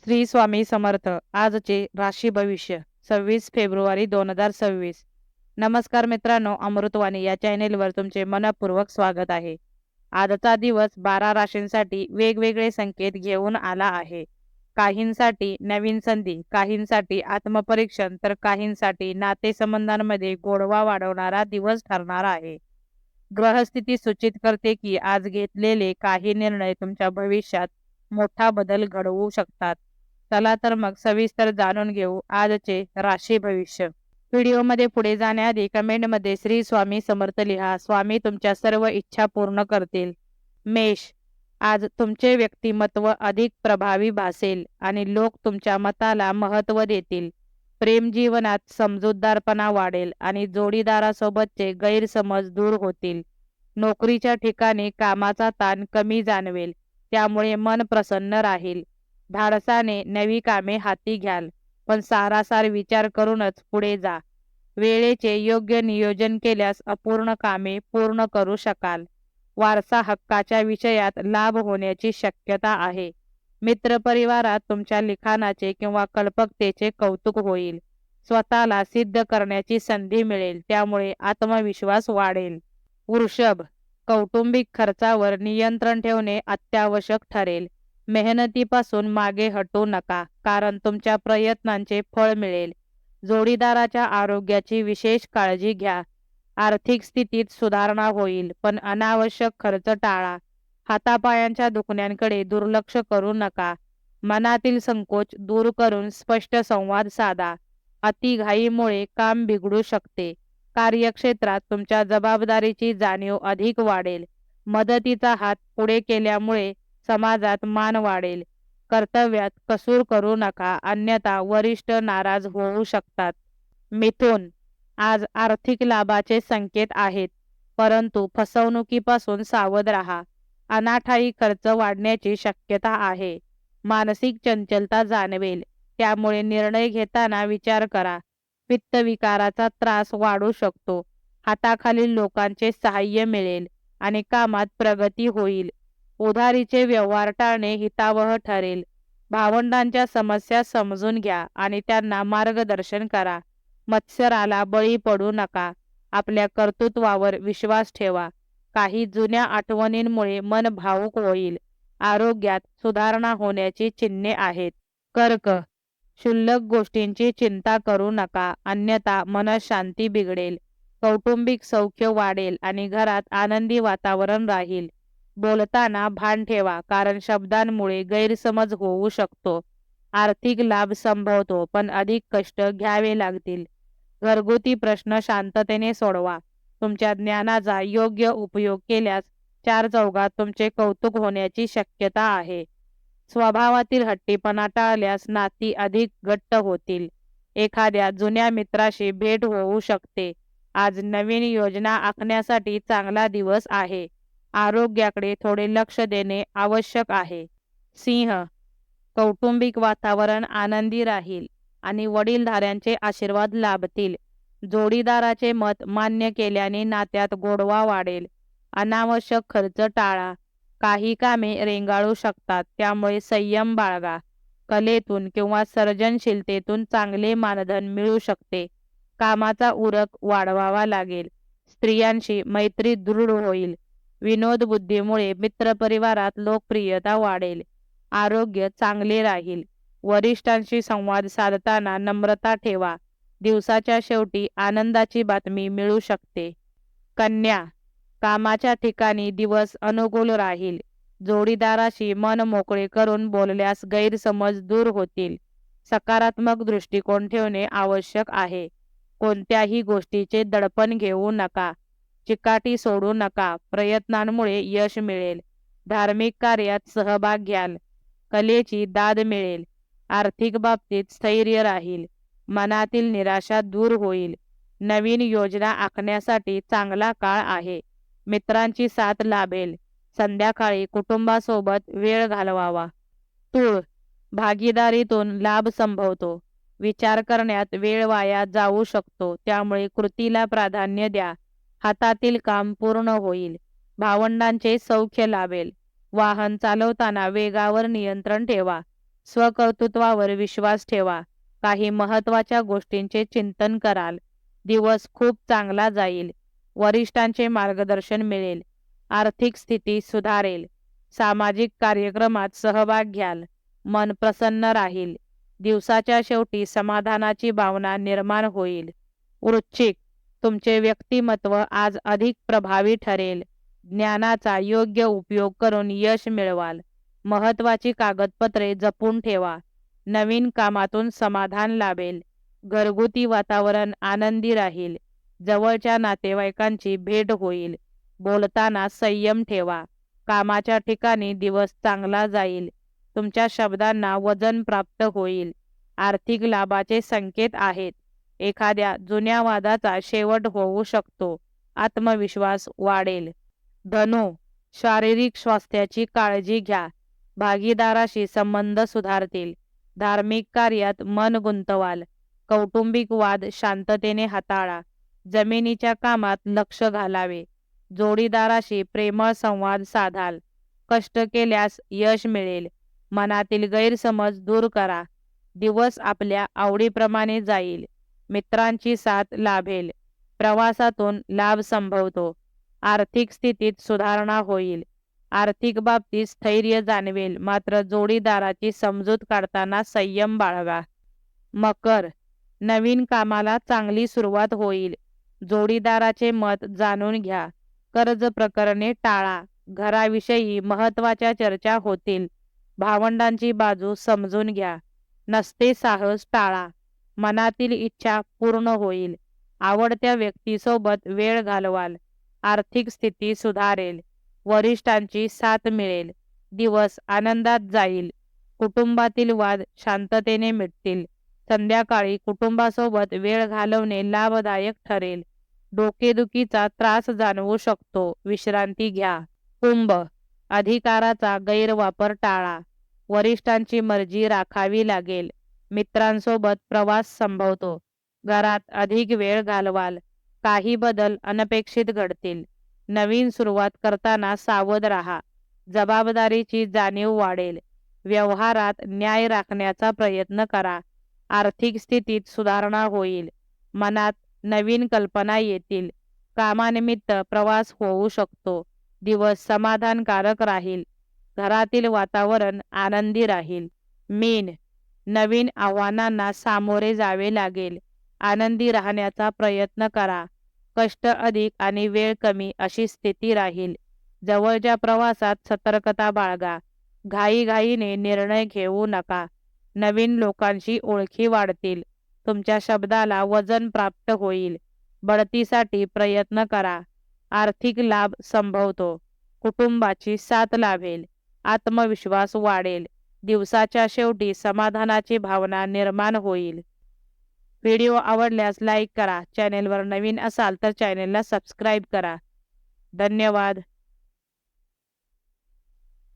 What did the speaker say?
श्री स्वामी समर्थ. आजचे राशी भविष्य 26 फेब्रुवारी 2026. नमस्कार मित्रांनो, अमृतवाणी या चॅनेलवर तुमचे मनपूर्वक स्वागत आहे. आजचा दिवस 12 राशींसाठी वेगवेगळे संकेत घेऊन आला आहे. काहींसाठी नवीन संधी, काहींसाठी आत्मपरीक्षण, तर काहींसाठी नातेसंबंधांमध्ये गोडवा वाढवणारा दिवस ठरणार आहे. ग्रहस्थिती सूचित करते की आज घेतलेले काही निर्णय तुमच्या भविष्यात मोठा बदल घडवू शकतात. चला तर मग सविस्तर जाणून घेऊ आजचे राशी भविष्य. व्हिडिओमध्ये पुढे जाण्याआधी कमेंटमध्ये श्री स्वामी समर्थ लिहा. स्वामी तुमच्या सर्व इच्छा पूर्ण करतील. मेष, आज तुमचे व्यक्तिमत्व अधिक प्रभावी भासेल आणि लोक तुमच्या मताला महत्त्व देतील. प्रेम जीवनात समजूतदारपणा वाढेल आणि जोडीदारासोबतचे गैरसमज दूर होतील. नोकरीच्या ठिकाणी कामाचा ताण कमी जाणवेल, त्यामुळे मन प्रसन्न राहील. धाडसाने नवी कामे हाती घ्याल, पण सारासार विचार करूनच पुढे जा. वेळेचे योग्य नियोजन केल्यास अपूर्ण कामे पूर्ण करू शकाल. वारसा हक्काच्या विषयात लाभ होण्याची शक्यता आहे. मित्रपरिवारात तुमच्या लिखाणाचे किंवा कल्पकतेचे कौतुक होईल. स्वतःला सिद्ध करण्याची संधी मिळेल, त्यामुळे आत्मविश्वास वाढेल. वृषभ, कौटुंबिक खर्चावर नियंत्रण ठेवणे अत्यावश्यक ठरेल. मेहनतीपासून मागे हटू नका, कारण तुमच्या प्रयत्नांचे फळ मिळेल. जोडीदाराच्या आरोग्याची विशेष काळजी घ्या. आर्थिक स्थितीत सुधारणा होईल, पण अनावश्यक खर्च टाळा. हातापायांच्या दुखण्यांकडे दुर्लक्ष करू नका. मनातील संकोच दूर करून स्पष्ट संवाद साधा. अतिघाईमुळे काम बिघडू शकते. कार्यक्षेत्रात तुमच्या जबाबदारीची जाणीव अधिक वाढेल. मदतीचा हात पुढे केल्यामुळे समाजात मान वाढेल. कर्तव्यात कसूर करू नका, अन्यथा वरिष्ठ नाराज होऊ शकतात. मिथुन, आज आर्थिक लाभाचे संकेत आहेत, परंतु फसवणुकीपासून सावध राहा. अनाठायी खर्च वाढण्याची शक्यता आहे. मानसिक चंचलता जाणवेल, त्यामुळे निर्णय घेताना विचार करा. पित्तविकाराचा त्रास वाढू शकतो. हाताखालील लोकांचे सहाय्य मिळेल आणि कामात प्रगती होईल. उधारीचे व्यवहार टाळणे हितावह ठरेल. भावंडांच्या समस्या समजून घ्या आणि त्यांना मार्गदर्शन करा. मत्सराला बळी पडू नका. आपल्या कर्तृत्वावर विश्वास ठेवा. काही जुन्या आठवणींमुळे मन भावुक होईल. आरोग्यात सुधारणा होण्याची चिन्हे आहेत. कर्क, क्षुल्लक गोष्टींची चिंता करू नका, अन्यथा मनःशांती बिघडेल. कौटुंबिक सौख्य वाढेल आणि घरात आनंदी वातावरण राहील. बोलताना भान ठेवा, कारण शब्दांमुळे गैरसमज होऊ शकतो. आर्थिक लाभ संभवतो, पण अधिक कष्ट घ्यावे लागतील. घरगुती प्रश्न शांततेने सोडवा. तुमच्या ज्ञानाचा योग्य उपयोग केल्यास चारचौघात तुमचे कौतुक होण्याची शक्यता आहे. स्वभावातील हट्टीपणा टाळल्यास नाती अधिक घट्ट होतील. एखाद्या जुन्या मित्राशी भेट होऊ शकते. आज नवीन योजना आखण्यासाठी चांगला दिवस आहे. आरोग्याकडे थोडे लक्ष देणे आवश्यक आहे. सिंह, कौटुंबिक वातावरण आनंदी राहील आणि वडीलधाऱ्यांचे आशीर्वाद लाभतील. जोडीदाराचे मत मान्य केल्याने नात्यात गोडवा वाढेल. अनावश्यक खर्च टाळा. काही कामे रेंगाळू शकतात, त्यामुळे संयम बाळगा. कलेतून किंवा सर्जनशीलतेतून चांगले मानधन मिळू शकते. कामाचा उरक वाढवावा लागेल. स्त्रियांशी मैत्री दृढ होईल. विनोदबुद्धीमुळे मित्रपरिवारात लोकप्रियता वाढेल. आरोग्य चांगले राहील. वरिष्ठांशी संवाद साधताना नम्रता ठेवा. दिवसाच्या शेवटी आनंदाची बातमी मिळू शकते. कन्या, कामाच्या ठिकाणी दिवस अनुकूल राहील. जोडीदाराशी मन मोकळे करून बोलल्यास गैरसमज दूर होतील. सकारात्मक दृष्टिकोन ठेवणे आवश्यक आहे. कोणत्याही गोष्टीचे दडपण घेऊ नका. चिकाटी सोडू नका. प्रयत्नांमुळे यश मिळेल. धार्मिक कार्यात सहभाग घ्याल. कलेची दाद मिळेल. आर्थिक बाबतीत स्थैर्य राहील. मनातील निराशा दूर होईल. नवीन योजना आखण्यासाठी चांगला काळ आहे. मित्रांची साथ लाभेल. संध्याकाळी कुटुंबासोबत वेळ घालवावा. तूळ, भागीदारीतून लाभ संभवतो. विचार करण्यात वेळ वाया जाऊ शकतो, त्यामुळे कृतीला प्राधान्य द्या. हातातील काम पूर्ण होईल. भावंडांचे सौख्य लाभेल. वाहन चालवताना वेगावर नियंत्रण ठेवा. स्वकर्तृत्वावर विश्वास ठेवा. काही महत्त्वाच्या गोष्टींचे चिंतन कराल. दिवस खूप चांगला जाईल. वरिष्ठांचे मार्गदर्शन मिळेल. आर्थिक स्थिती सुधारेल. सामाजिक कार्यक्रमात सहभाग घ्याल. मन प्रसन्न राहील. दिवसाच्या शेवटी समाधानाची भावना निर्माण होईल. वृश्चिक, तुमचे व्यक्तिमत्व आज अधिक प्रभावी ठरेल. ज्ञानाचा योग्य उपयोग करून यश मिळवाल. महत्त्वाची कागदपत्रे जपून ठेवा. नवीन कामातून समाधान लाभेल. घरगुती वातावरण आनंदी राहील. जवळच्या नातेवाईकांची भेट होईल. बोलताना संयम ठेवा. कामाच्या ठिकाणी दिवस चांगला जाईल. तुमच्या शब्दांना वजन प्राप्त होईल. आर्थिक लाभाचे संकेत आहेत. एखाद्या जुन्या वादाचा शेवट होऊ शकतो. आत्मविश्वास वाढेल. धनु, शारीरिक स्वास्थ्याची काळजी घ्या. भागीदाराशी संबंध सुधारतील. धार्मिक कार्यात मन गुंतवाल. कौटुंबिक वाद शांततेने हाताळा. जमिनीच्या कामात लक्ष घालावे. जोडीदाराशी प्रेमळ संवाद साधाल. कष्ट केल्यास यश मिळेल. मनातील गैरसमज दूर करा. दिवस आपल्या आवडीप्रमाणे जाईल. मित्रांची साथ लाभेल. प्रवासातून लाभ संभवतो. आर्थिक स्थितीत सुधारणा होईल. आर्थिक बाबतीत स्थैर्य जाणवेल. मात्र जोडीदाराची समजूत काढताना संयम बाळगा. मकर, नवीन कामाला चांगली सुरुवात होईल. जोडीदाराचे मत जाणून घ्या. कर्ज प्रकरणे टाळा. घराविषयी महत्त्वाच्या चर्चा होतील. भावंडांची बाजू समजून घ्या. नसते साहस टाळा. मनातील इच्छा पूर्ण होईल. आवडत्या व्यक्तीसोबत वेळ घालवाल. आर्थिक स्थिती सुधारेल. वरिष्ठांची साथ मिळेल. दिवस आनंदात जाईल. कुटुंबातील वाद शांततेने मिटतील. संध्याकाळी कुटुंबासोबत वेळ घालवणे लाभदायक ठरेल. डोकेदुखीचा त्रास जाणवू शकतो. विश्रांती घ्या. कुंभ, अधिकाराचा गैरवापर टाळा. वरिष्ठांची मर्जी राखावी लागेल. मित्रांसोबत प्रवास संभवतो. घरात अधिक वेळ घालवाल. काही बदल अनपेक्षित घडतील. नवीन सुरुवात करताना सावध राहा. जबाबदारीची जाणीव वाढेल. व्यवहारात न्याय राखण्याचा प्रयत्न करा. आर्थिक स्थितीत सुधारणा होईल. मनात नवीन कल्पना येतील. कामानिमित्त प्रवास होऊ शकतो. दिवस समाधानकारक राहील. घरातील वातावरण आनंदी राहील. मीन, नवीन आव्हानांना सामोरे जावे लागेल. आनंदी राहण्याचा प्रयत्न करा. कष्ट अधिक आणि वेळ कमी अशी स्थिती राहील. जवळच्या प्रवासात सतर्कता बाळगा. घाईघाईने निर्णय घेऊ नका. नवीन लोकांशी ओळखी वाढतील. तुमच्या शब्दाला वजन प्राप्त होईल. बढतीसाठी प्रयत्न करा. आर्थिक लाभ संभवतो. कुटुंबाची साथ लाभेल. आत्मविश्वास वाढेल. दिवसाच्या शेवटी समाधानाची भावना निर्माण होईल. व्हिडिओ आवडल्यास लाईक करा. चॅनेलवर नवीन असाल तर चॅनेलला सबस्क्राईब करा. धन्यवाद.